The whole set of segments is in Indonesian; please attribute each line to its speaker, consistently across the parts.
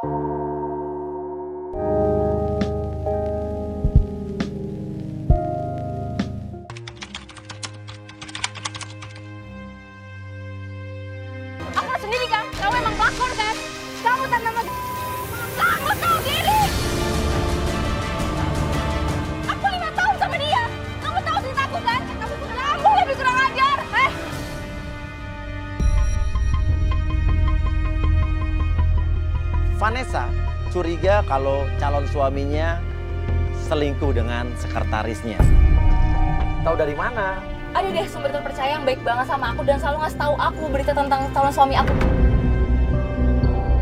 Speaker 1: Aku sendiri kan, kamu emang bakor kan? Kamu tante kamu tahu diri. Aku 5 tahun sama dia. Kamu tahu ceritaku kan? Kamu lebih kurang ajar.
Speaker 2: Vanessa curiga kalau calon suaminya selingkuh dengan sekretarisnya. Tahu dari mana?
Speaker 1: Ada deh sumber terpercaya yang baik banget sama aku dan selalu ngasih tahu aku berita tentang calon suami aku.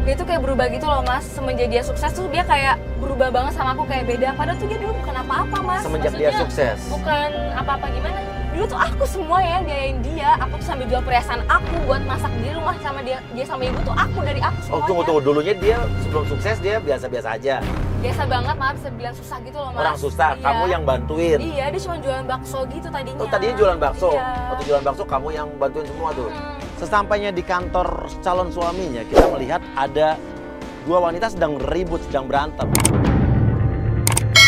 Speaker 1: Dia tuh kayak berubah gitu loh mas, semenjak dia sukses tuh dia kayak berubah banget sama aku, kayak beda. Padahal tuh dia dulu bukan apa-apa mas.
Speaker 2: Semenjak dia sukses?
Speaker 1: Bukan apa-apa gimana. Dulu tuh aku semua ya biayain dia, aku tuh sambil jual perhiasan aku buat masak di rumah sama dia sama ibu tuh aku dari aku semuanya.
Speaker 2: Oh tunggu, dulunya dia sebelum sukses dia biasa-biasa aja?
Speaker 1: Biasa banget malah bisa bilang susah gitu loh mas.
Speaker 2: Orang susah,
Speaker 1: Iya.
Speaker 2: kamu yang bantuin?
Speaker 1: Iya, dia cuma jualan bakso gitu tadinya.
Speaker 2: Oh tadinya jualan bakso?
Speaker 1: Iya.
Speaker 2: Waktu jualan bakso kamu yang bantuin semua tuh? Sesampainya di kantor calon suaminya, kita melihat ada dua wanita sedang ribut, sedang berantem.
Speaker 1: Itu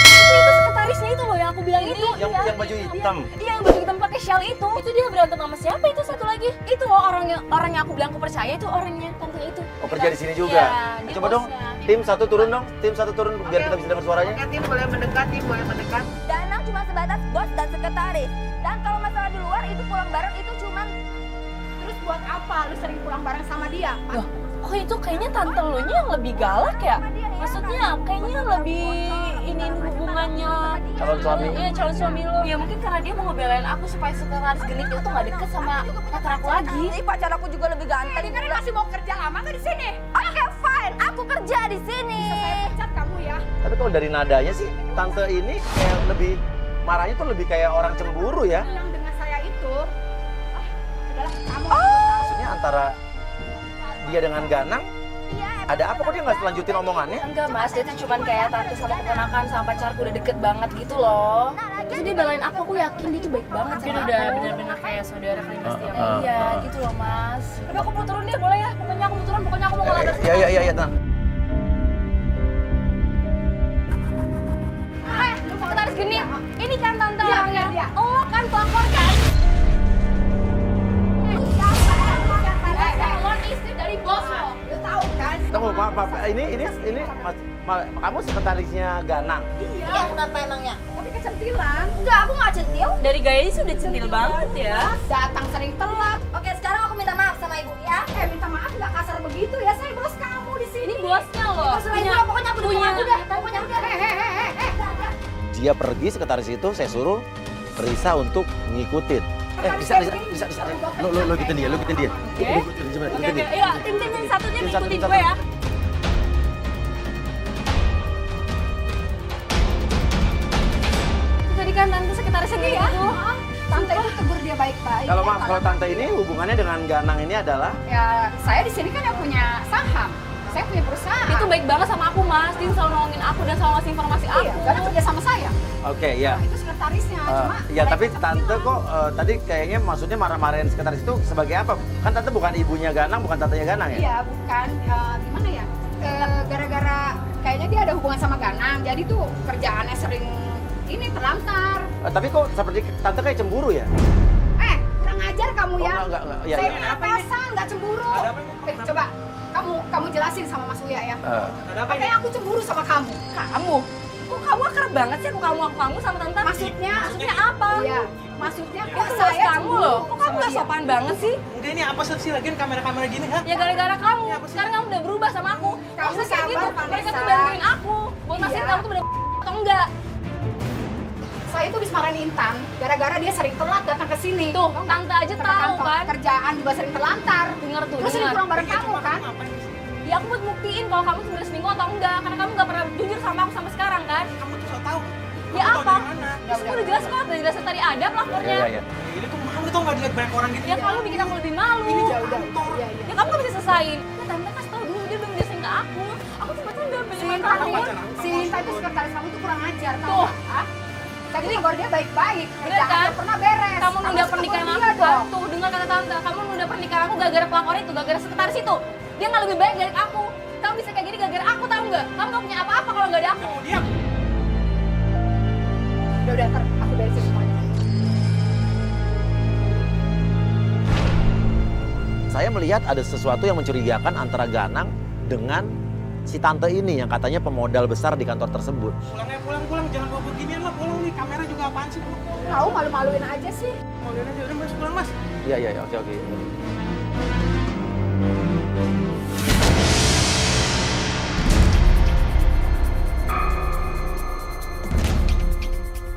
Speaker 1: sekretarisnya itu loh yang aku bilang itu.
Speaker 2: Yang baju hitam?
Speaker 1: Iya, yang baju hitam pakai shawl itu. Itu dia berantem sama siapa itu satu lagi? Itu loh orang yang aku bilang aku percaya itu orangnya, tante itu.
Speaker 2: Oh kerja di sini juga?
Speaker 1: Iya, dia
Speaker 2: Coba dong,
Speaker 1: bosnya.
Speaker 2: tim satu turun dong, tim satu turun biar kita bisa dengar suaranya.
Speaker 3: Oke, tim boleh mendekat, tim boleh mendekat.
Speaker 4: Danang cuma sebatas bos dan sekretaris. Dan kalau masalah di luar itu pulang bareng itu cuman
Speaker 3: Terus buat apa lu sering pulang bareng sama dia?
Speaker 1: Loh, kok itu kayaknya tante lo nya yang lebih galak ya? Maksudnya kayaknya lebih ini hubungannya
Speaker 2: Calon suami?
Speaker 1: Iya, calon suami lo. Ya mungkin karena dia mau ngebelain aku supaya sekretaris genit itu nggak deket sama pacar aku lagi.
Speaker 4: Jadi pacar aku juga lebih ganteng.
Speaker 3: Ini masih mau kerja lama nggak di sini?
Speaker 4: Oke, fine. Aku kerja di sini.
Speaker 3: Saya pecat kamu ya.
Speaker 2: Tapi kalau dari nadanya sih, tante ini kayak lebih, marahnya tuh lebih kayak orang cemburu ya.
Speaker 3: Yang dengan saya itu adalah kamu.
Speaker 2: Maksudnya antara dia dengan Ganang, ada apa kok dia nggak selanjutin omongannya?
Speaker 1: Enggak mas, dia tuh cuman kayak tante sama keponakan sama pacarku udah deket banget gitu loh. Terus dia belain aku yakin dia tuh baik banget. Mungkin udah bener-bener kayak saudara kali mas dia. Iya gitu loh mas. Tapi aku mau turun deh boleh ya? Pokoknya aku mau turun, pokoknya aku mau ngelabrak.
Speaker 2: Iya, tenang.
Speaker 1: Lu sekretaris genit, ini kan tante
Speaker 3: Iya,
Speaker 1: orangnya.
Speaker 3: iya.
Speaker 1: Oh kan pelakor kan? Calon istri dari bos lo.
Speaker 3: Lu tahu kan?
Speaker 2: Tunggu, maaf, ini kamu sekretarisnya Ganang.
Speaker 4: Iya, kenapa emangnya?
Speaker 3: Tapi kecentilan.
Speaker 4: Enggak, aku nggak centil.
Speaker 1: Dari gayanya sih udah centil banget ya.
Speaker 3: Datang sering telat.
Speaker 4: Oke, sekarang aku minta maaf sama ibu ya.
Speaker 3: Minta maaf nggak kasar begitu ya. Saya bos kamu di sini.
Speaker 1: Ini bosnya loh.
Speaker 4: Selain itu, pokoknya aku dukung aku deh. Pokoknya udah.
Speaker 2: Dia pergi, sekretaris itu saya suruh Risa untuk ngikutin. Bisa. Lo ikutin dia,
Speaker 1: Oke,
Speaker 2: ikutin
Speaker 1: oke.
Speaker 2: dia.
Speaker 1: Iya, tim satunya
Speaker 2: Tim satu,
Speaker 1: ngikutin
Speaker 2: tim
Speaker 1: gue ya. Itu tadi kan tante sekretarisnya dia itu.
Speaker 3: Tante itu tegur dia baik-baik.
Speaker 2: Kalau maaf, kalau tante ini hubungannya dengan Ganang ini adalah
Speaker 3: Ya, saya di sini kan yang punya saham. Saya punya perusahaan.
Speaker 1: Dia tuh baik banget sama aku mas, dia selalu nolongin aku dan selalu ngasih informasi aku.
Speaker 3: Iya, karena kerja sama saya.
Speaker 2: oke ya.
Speaker 3: Nah, itu sekretarisnya. Cuma
Speaker 2: Ya tapi
Speaker 3: mereka
Speaker 2: tante
Speaker 3: bilang,
Speaker 2: kok tadi kayaknya maksudnya marah-marahin sekretaris itu sebagai apa? Kan tante bukan ibunya Ganang, bukan tantenya Ganang ya?
Speaker 3: Iya, bukan. Gimana ya? Gara-gara kayaknya dia ada hubungan sama Ganang. Jadi tuh kerjaannya sering ini terlantar.
Speaker 2: Tapi kok seperti tante kayak cemburu ya?
Speaker 3: Kurang ajar kamu ya.
Speaker 2: Oh, enggak. Ya,
Speaker 3: Saya
Speaker 2: ya.
Speaker 3: punya atasan, nggak cemburu. Coba kamu jelasin sama Mas Uya ya. Katanya aku cemburu sama kamu.
Speaker 1: Kamu? Kok kamu akrab banget sih aku kamu sama tante?
Speaker 3: Maksudnya
Speaker 1: apa?
Speaker 3: Iya, maksudnya
Speaker 1: Itu
Speaker 3: kok
Speaker 1: bos
Speaker 3: saya
Speaker 1: kamu
Speaker 3: cemburu
Speaker 1: loh. Kok kamu
Speaker 3: sama
Speaker 1: gak
Speaker 3: dia?
Speaker 1: sopan banget sih?
Speaker 5: Enggak, ini apa sih lagian kamera-kamera gini, ha?
Speaker 1: Ya gara-gara kamu. Sekarang kamu udah berubah sama aku.
Speaker 3: Kamu
Speaker 1: Maksudnya kayak gitu.
Speaker 3: sabar,
Speaker 1: Mereka tuh
Speaker 3: Vanessa.
Speaker 1: bantuin aku. Buat
Speaker 3: Iya.
Speaker 1: pastiin kamu tuh bener atau enggak.
Speaker 3: Saya tuh habis marahin Intan gara-gara dia sering telat datang ke sini.
Speaker 1: Tuh, tante aja
Speaker 3: Ke
Speaker 1: tahu
Speaker 3: kantor.
Speaker 1: kan.
Speaker 3: Kerjaan juga sering terlantar.
Speaker 1: Dengar tuh,
Speaker 3: Terus sering
Speaker 1: dengar.
Speaker 3: pulang bareng kamu kan?
Speaker 1: Ya aku buat buktiin kalau kamu sebenarnya seminggu atau enggak. Karena kamu gak pernah jujur sama aku sampai sekarang kan.
Speaker 5: Kamu tuh so tahu.
Speaker 1: Ya
Speaker 5: Kamu tahu
Speaker 1: apa?
Speaker 5: dari mana?
Speaker 1: Ya semua udah jelas kok. Udah jelas tadi ada pelapornya.
Speaker 2: Iya.
Speaker 5: Ini tuh malu tau nggak dilihat banyak orang gitu.
Speaker 1: Ya kamu bikin aku lebih malu.
Speaker 5: Ini
Speaker 3: Ya udah.
Speaker 5: kantor.
Speaker 3: Iya.
Speaker 1: Ya kamu gak bisa selesain. Ya tante kasih tau dulu dia belum jelasin ke aku. Aku cuma tuh udah
Speaker 3: Si
Speaker 1: beli
Speaker 3: Intan
Speaker 1: kamu.
Speaker 3: si Intan itu sekretaris kamu tuh kurang ajar tau
Speaker 1: Tuh.
Speaker 3: nggak? Ah? Saya tuh tegur dia baik-baik.
Speaker 1: Bener
Speaker 3: Kerjaan
Speaker 1: kan?
Speaker 3: nggak pernah beres.
Speaker 1: Kamu nunda
Speaker 3: harus
Speaker 1: pernikahan
Speaker 3: tegur
Speaker 1: aku
Speaker 3: dia
Speaker 1: kan?
Speaker 3: dong.
Speaker 1: Tuh dengar kata tante, kamu nunda pernikahan aku gara-gara pelakor itu, gara-gara sekretaris itu. Dia nggak lebih baik dari aku. Tahu kamu bisa kayak gini gara-gara aku, tahu nggak? Kamu nggak punya apa-apa kalau nggak ada aku.
Speaker 5: Kamu diam.
Speaker 3: Udah, ntar aku beresin semuanya.
Speaker 2: Saya melihat ada sesuatu yang mencurigakan antara Ganang dengan si tante ini yang katanya pemodal besar di kantor tersebut.
Speaker 5: Pulang ya, pulang. Jangan bawa beginian lah, pulang nih. Kamera juga apaan sih?
Speaker 3: Tahu malu-maluin aja sih.
Speaker 5: Mau lihat aja, udah mas, pulang mas.
Speaker 2: Iya, oke.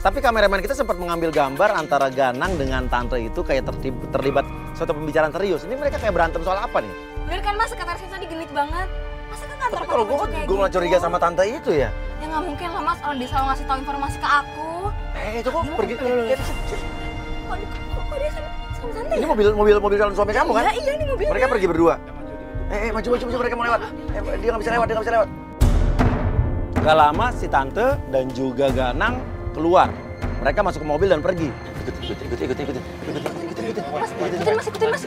Speaker 2: Tapi kameramen kita sempat mengambil gambar antara Ganang dengan tante itu kayak terlibat suatu pembicaraan serius. Ini mereka kayak berantem soal apa nih?
Speaker 1: Bener kan mas, sekretarisnya tadi genit banget. Masa kan kantor
Speaker 2: Tapi kalau gue kan gue nggak curiga sama tante itu ya.
Speaker 1: Ya nggak mungkin lah mas, orang dia selalu ngasih tahu informasi ke aku.
Speaker 2: Itu kok pergi.
Speaker 1: Kok dia sama tante
Speaker 2: Ini
Speaker 1: ya?
Speaker 2: mobil calon suami kamu kan?
Speaker 1: Iya ini mobilnya.
Speaker 2: Mereka pergi berdua. Maju mereka mau lewat. Dia nggak bisa lewat. Gak lama si tante dan juga Ganang keluar. Mereka masuk ke mobil dan pergi. Ikutin.
Speaker 1: Mas, ikutin mas.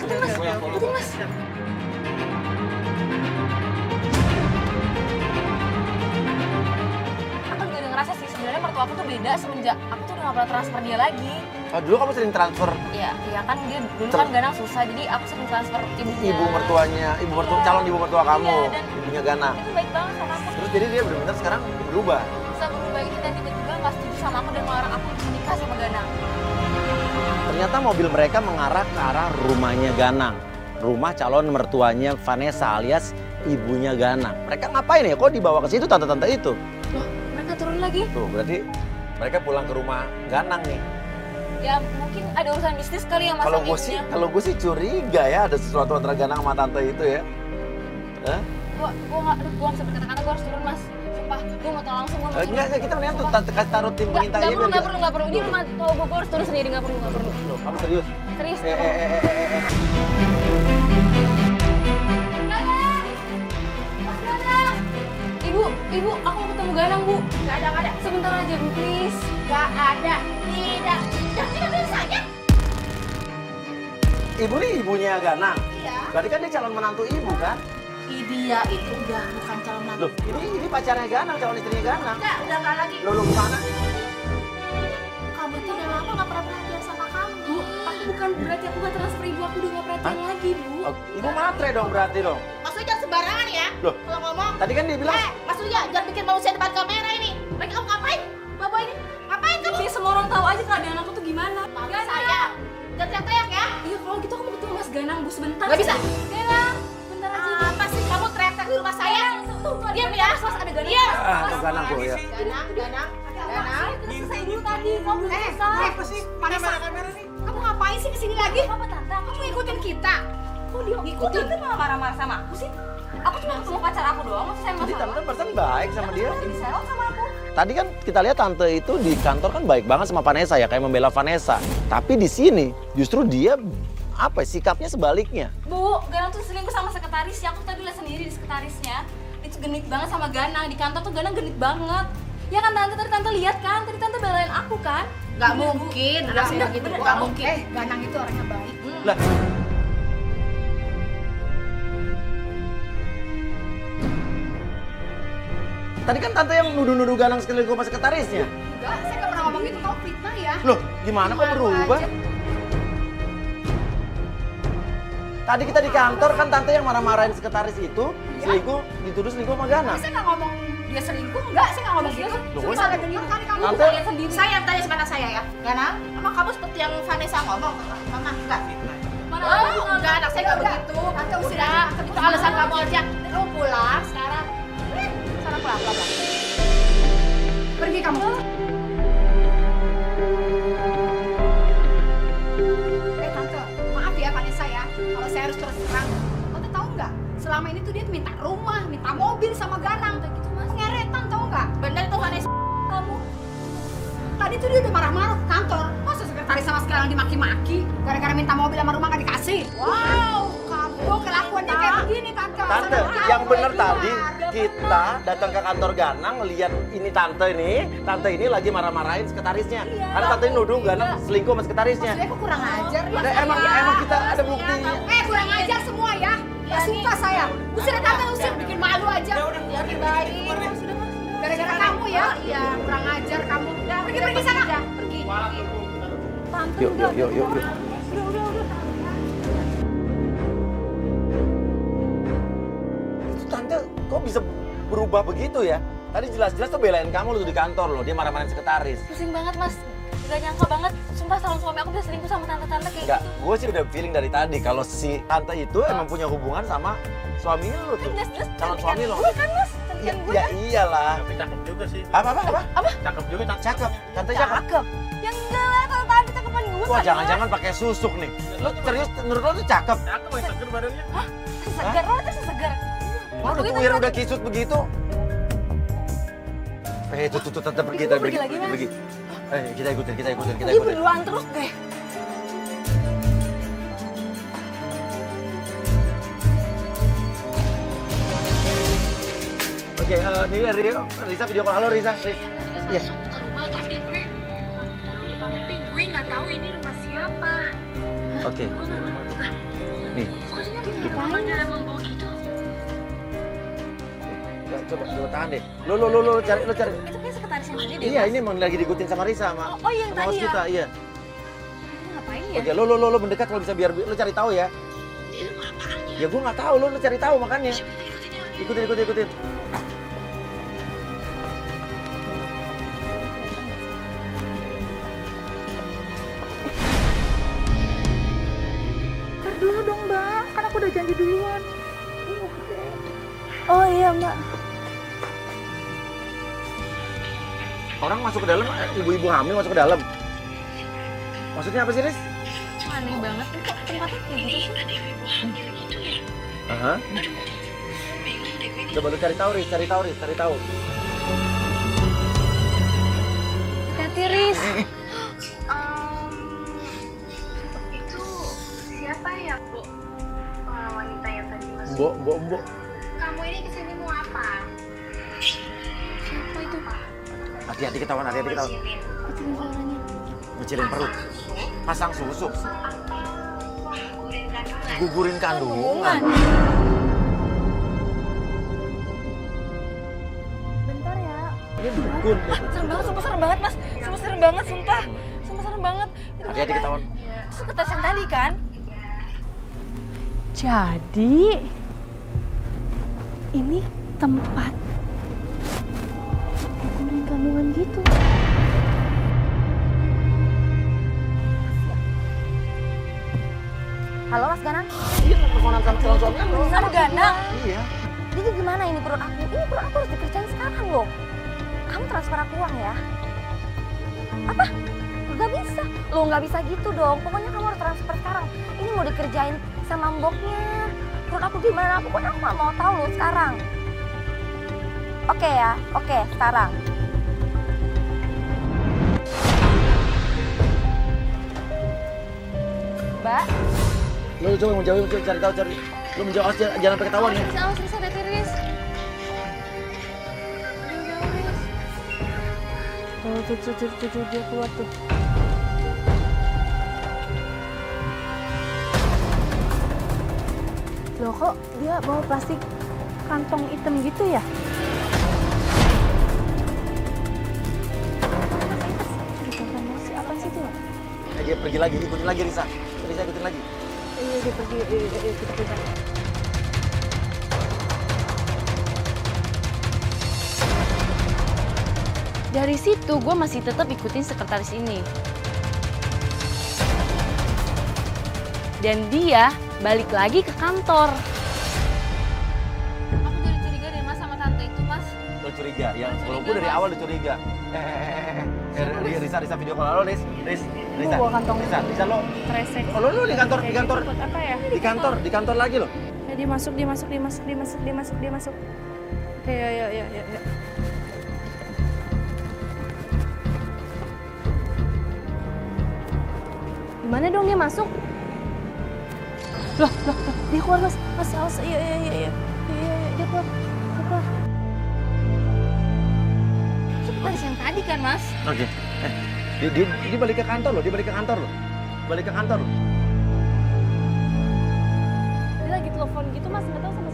Speaker 1: Aku juga udah ngerasa sih sebenarnya mertua aku tuh beda semenjak aku tuh udah gak pernah transfer dia lagi.
Speaker 2: Oh, dulu kamu sering transfer
Speaker 1: Iya kan dia dulu kan Ganang susah, jadi aku sering transfer ibunya.
Speaker 2: calon ibu mertua kamu,
Speaker 1: Iya, dan
Speaker 2: ibunya Ganang.
Speaker 1: itu baik banget sama aku.
Speaker 2: Terus jadi dia benar-benar sekarang berubah.
Speaker 1: Bisa berubah gitu dan tiba-tiba gak setuju sama aku dan melarang aku untuk menikah sama Ganang.
Speaker 2: Ternyata mobil mereka mengarah ke arah rumahnya Ganang. Rumah calon mertuanya Vanessa alias ibunya Ganang. Mereka ngapain ya? Kok dibawa ke situ tante-tante itu?
Speaker 1: Loh, mereka turun lagi.
Speaker 2: Tuh, berarti mereka pulang ke rumah Ganang nih.
Speaker 1: Ya mungkin ada urusan bisnis kali yang masang ibunya.
Speaker 2: Kalau gue sih curiga ya ada sesuatu antara Ganang sama tante itu ya. Hah?
Speaker 1: Gua nggak bisa berkata-kata, gua harus turun mas. Sumpah, gua mau tahu langsung.
Speaker 2: Enggak, kita mendingan tuh tante kasih taruh tim pengintai aja.
Speaker 1: Nggak perlu. Ini rumah tahu gua harus turun sendiri, nggak perlu.
Speaker 2: Loh, kamu serius?
Speaker 1: Serius. Ganang! Ibu, aku mau ketemu Ganang, Bu.
Speaker 3: Nggak ada.
Speaker 1: Sebentar aja, Bu, please.
Speaker 3: Nggak ada. Tidak bisa ya?
Speaker 2: Ibu nih ibunya Ganang.
Speaker 3: Iya.
Speaker 2: Berarti kan dia calon menantu ibu kan?
Speaker 3: Dia itu udah bukan calon mantu.
Speaker 2: Loh, ini pacarnya Ganang, calon istrinya Ganang.
Speaker 3: Udah nggak lagi.
Speaker 2: Loh, gimana?
Speaker 3: Kamu itu udah lama nggak pernah perhatian sama kamu.
Speaker 1: Bu, aku bukan berarti aku nggak transfer ibu, aku udah nggak perhatian lagi, Bu.
Speaker 2: Oh, ibu matre dong berarti dong.
Speaker 3: Maksudnya jangan sembarangan ya.
Speaker 2: Loh,
Speaker 3: Kalau ngomong.
Speaker 2: tadi kan dia bilang
Speaker 3: Maksudnya jangan bikin manusia depan kamera ini. Lagi kamu ngapain? Bawa ini. Ngapain kamu?
Speaker 1: Biar semua orang tahu aja keadaan aku tuh gimana.
Speaker 3: Mami saya. Jangan teriak-teriak ya.
Speaker 1: Iya, kalau gitu aku mau ketemu Mas Ganang, Bu, sebentar.
Speaker 3: Nggak bisa.
Speaker 1: Ganang, bentar aja.
Speaker 3: Apa sih kamu teriak-teriak di rumah saya? Diam ya.
Speaker 1: Mas, ada Ganang.
Speaker 3: Diam.
Speaker 1: Mas,
Speaker 2: Ganang tuh ya.
Speaker 3: Ganang.
Speaker 1: Kita selesai dulu tadi, kamu belum selesai.
Speaker 5: Apa sih?
Speaker 3: Vanessa.
Speaker 5: Kamera nih.
Speaker 3: Kamu ngapain sih kesini lagi?
Speaker 1: Apa tante?
Speaker 3: Kamu ngikutin kita.
Speaker 1: Kok dia
Speaker 3: Ngikutin.
Speaker 1: tante malah marah-marah sama aku sih? Aku cuma ketemu pacar aku doang, maksud saya
Speaker 2: Jadi
Speaker 1: masalah.
Speaker 2: tante perasaan baik sama dia.
Speaker 1: Jadi sewot sama aku.
Speaker 2: Tadi kan kita lihat tante itu di kantor kan baik banget sama Vanessa ya, kayak membela Vanessa. Tapi di sini justru dia apa sikapnya sebaliknya.
Speaker 1: Bu, Ganang tuh selingkuh sama sekretarisnya. Aku tadi lihat sendiri di sekretarisnya. Itu genit banget sama Ganang. Di kantor tuh Ganang genit banget. Ya kan tante, tadi tante lihat kan? Tadi tante belain aku kan?
Speaker 3: Gak mungkin. Anak saya
Speaker 1: Bener,
Speaker 3: gitu.
Speaker 1: bener.
Speaker 3: Gak mungkin. Ganang itu orangnya baik.
Speaker 2: Lah, tadi kan tante yang nuduh-nuduh Ganang selingkuh sama sekretarisnya.
Speaker 3: Enggak, saya gak pernah ngomong gitu. Kamu fitnah ya.
Speaker 2: Loh, gimana kok berubah?
Speaker 3: aja.
Speaker 2: Tadi kita di kantor kan tante yang marah-marahin sekretaris itu selingkuh, dituduh selingkuh sama Ganang.
Speaker 3: Tapi saya gak ngomong dia selingkuh. Enggak, saya gak ngomong gitu.
Speaker 2: Loh,
Speaker 3: Saya salah dengar kali kamu.
Speaker 2: Tante,
Speaker 1: lihat sendiri.
Speaker 3: Saya yang tanya sama saya ya. Ganang, emang kamu seperti yang Vanessa ngomong? Mama, enggak.
Speaker 1: Mana
Speaker 3: Oh, enggak, anak saya enggak begitu. Tante usir aja. Itu alasan kamu aja. Kamu pulang sekarang. Sana pulang. Pergi kamu. Tante, maaf ya Vanessa ya. Kalau saya harus terus terang. Tante tahu nggak? Selama ini tuh dia minta rumah, minta mobil sama Ganang. Gitu mas. Ngeretan tahu nggak? Bener tuh Vanessa. Kamu. Tadi tuh dia udah marah-marah ke kantor. Masa sekretaris sama sekarang dimaki-maki? Gara-gara minta mobil sama rumah nggak dikasih. Wow, kamu kelakuannya kayak begini tante.
Speaker 2: Tante, yang bener tadi kita datang ke kantor Ganang lihat ini tante ini lagi marah-marahin sekretarisnya. Karena tante ini nuduh Ganang selingkuh sama sekretarisnya.
Speaker 3: Maksudnya kok kurang ajar ya?
Speaker 2: Nah, emang kita ada buktinya.
Speaker 3: Kurang ajar semua ya. Gak suka saya. Usir tante, usir bikin malu aja. baik. Gara-gara kamu ya? Iya, kurang ajar kamu. Udah, pergi sana. Pergi.
Speaker 4: Tante,
Speaker 2: Yuk,
Speaker 4: udah.
Speaker 2: yuk, yuk, yuk.
Speaker 4: Udah.
Speaker 2: Itu tante kok bisa berubah begitu ya? Tadi jelas-jelas tuh belain kamu lu di kantor loh, dia marah-marahin sekretaris.
Speaker 1: Pusing banget mas, gak nyangka banget. Sumpah calon suami aku bisa selingkuh sama tante-tante kayak
Speaker 2: Enggak,
Speaker 1: gitu.
Speaker 2: gue sih udah feeling dari tadi kalau si tante itu emang punya hubungan sama suami lu tuh.
Speaker 1: Jelas-jelas
Speaker 2: Calon
Speaker 1: cantikan
Speaker 2: suami lo.
Speaker 1: gue kan mas,
Speaker 2: Ya,
Speaker 1: cantikan gue
Speaker 2: ya iyalah.
Speaker 5: Tapi cakep juga sih.
Speaker 2: Apa?
Speaker 5: Cakep juga tante.
Speaker 2: Cakep, tante cakep.
Speaker 1: cakep. Yang enggak lah kalau tante cakepan gue
Speaker 2: Wah
Speaker 1: kan,
Speaker 2: jangan-jangan pakai susuk nih. Lu serius menurut lo tuh cakep?
Speaker 5: Cakep yang seger badannya.
Speaker 1: Mas. Segar, lo tuh segar.
Speaker 2: Lo udah tuir udah kisut begitu. Tuh, tante pergi,
Speaker 1: Itu pergi lagi, Mas.
Speaker 2: pergi. Kita ikutin.
Speaker 1: Dia berduaan terus deh.
Speaker 2: Oke, ini Risa video call. Halo Risa. Iya.
Speaker 1: Tapi gue nggak tahu ini rumah siapa.
Speaker 2: Oke. Nih. Coba tahan deh. Lo cari.
Speaker 1: Itu kayak sekretaris yang tadi deh.
Speaker 2: Iya, ini emang lagi diikutin sama Risa sama.
Speaker 1: Oh, iya, yang
Speaker 2: sama
Speaker 1: tadi
Speaker 2: host
Speaker 1: ya?
Speaker 2: kita, iya.
Speaker 1: Ini ngapain ya?
Speaker 2: Oke, lo mendekat kalau bisa biar lo cari tahu ya. Ya gue nggak tahu, lo cari tahu makanya. Ikutin.
Speaker 4: Ntar dulu dong, Mbak. Kan aku udah janji duluan. Oh iya, Mbak.
Speaker 2: Orang masuk ke dalam, ibu-ibu hamil masuk ke dalam. Maksudnya apa sih, Riz?
Speaker 1: Aneh banget nih kok tempatnya kayak gitu sih.
Speaker 2: Aha. Coba lu cari tahu, Riz.
Speaker 1: Hati Riz.
Speaker 6: Itu siapa ya, Bu? Wanita yang tadi masuk.
Speaker 2: Mbok.
Speaker 6: Kamu ini kesini mau apa?
Speaker 1: Siapa itu?
Speaker 2: Hati-hati ketahuan.
Speaker 6: Izinin.
Speaker 2: Ngecilin perut. Pasang susu.
Speaker 6: Gugurin kandungan.
Speaker 2: Gugurin kandungan.
Speaker 4: Bentar ya.
Speaker 2: Ini dukun.
Speaker 1: Serem banget mas. Serem banget sumpah. Serem banget. Itu
Speaker 2: Hati-hati ketahuan.
Speaker 1: sekretaris yang tadi kan?
Speaker 4: Jadi ini tempat gugurin kandungan gitu. Halo Mas Ganang?
Speaker 2: Iya, teleponan sama calon suami lo.
Speaker 1: Sama Ganang.
Speaker 2: Iya.
Speaker 4: Jadi gimana ini perut aku? Ini perut aku harus dikerjain sekarang loh. Kamu transfer aku uang ya? Apa? Gak bisa. Lo nggak bisa gitu dong. Pokoknya kamu harus transfer sekarang. Ini mau dikerjain sama mboknya. Perut aku gimana? Pokoknya aku nggak mau tahu lo sekarang. Oke ya? Oke, sekarang. Mbak?
Speaker 2: Lo coba menjauh, cari tahu. Lo menjauh, jangan sampai ketahuan ya.
Speaker 1: Awas Riz, hati Riz.
Speaker 4: Oh, tuh, dia keluar tuh. Loh, kok dia bawa plastik kantong hitam gitu ya? Apa sih itu?
Speaker 2: Dia pergi lagi, ikutin lagi Risa. Risa ikutin lagi.
Speaker 4: Iya, dia pergi. Kita.
Speaker 1: Dari situ gue masih tetap ikutin sekretaris ini. Dan dia balik lagi ke kantor. Aku jadi curiga deh mas sama tante itu mas.
Speaker 2: Lo curiga, ya. Kalau gue dari awal udah curiga. Risa video call. Halo, Riz. Risa.
Speaker 4: bawa kantong.
Speaker 2: Risa lo.
Speaker 4: Kresek.
Speaker 2: Oh, lo di kantor.
Speaker 4: Buat apa ya?
Speaker 2: Di kantor lagi lo.
Speaker 4: Ya, dia masuk. Oke, ya. Gimana dong dia masuk? Loh, dia keluar mas, awas, iya, dia keluar.
Speaker 1: Sekretaris yang tadi kan mas.
Speaker 2: Oke. Dia balik ke kantor lo. Balik ke kantor lo.
Speaker 1: Dia lagi telepon gitu mas, nggak tahu sama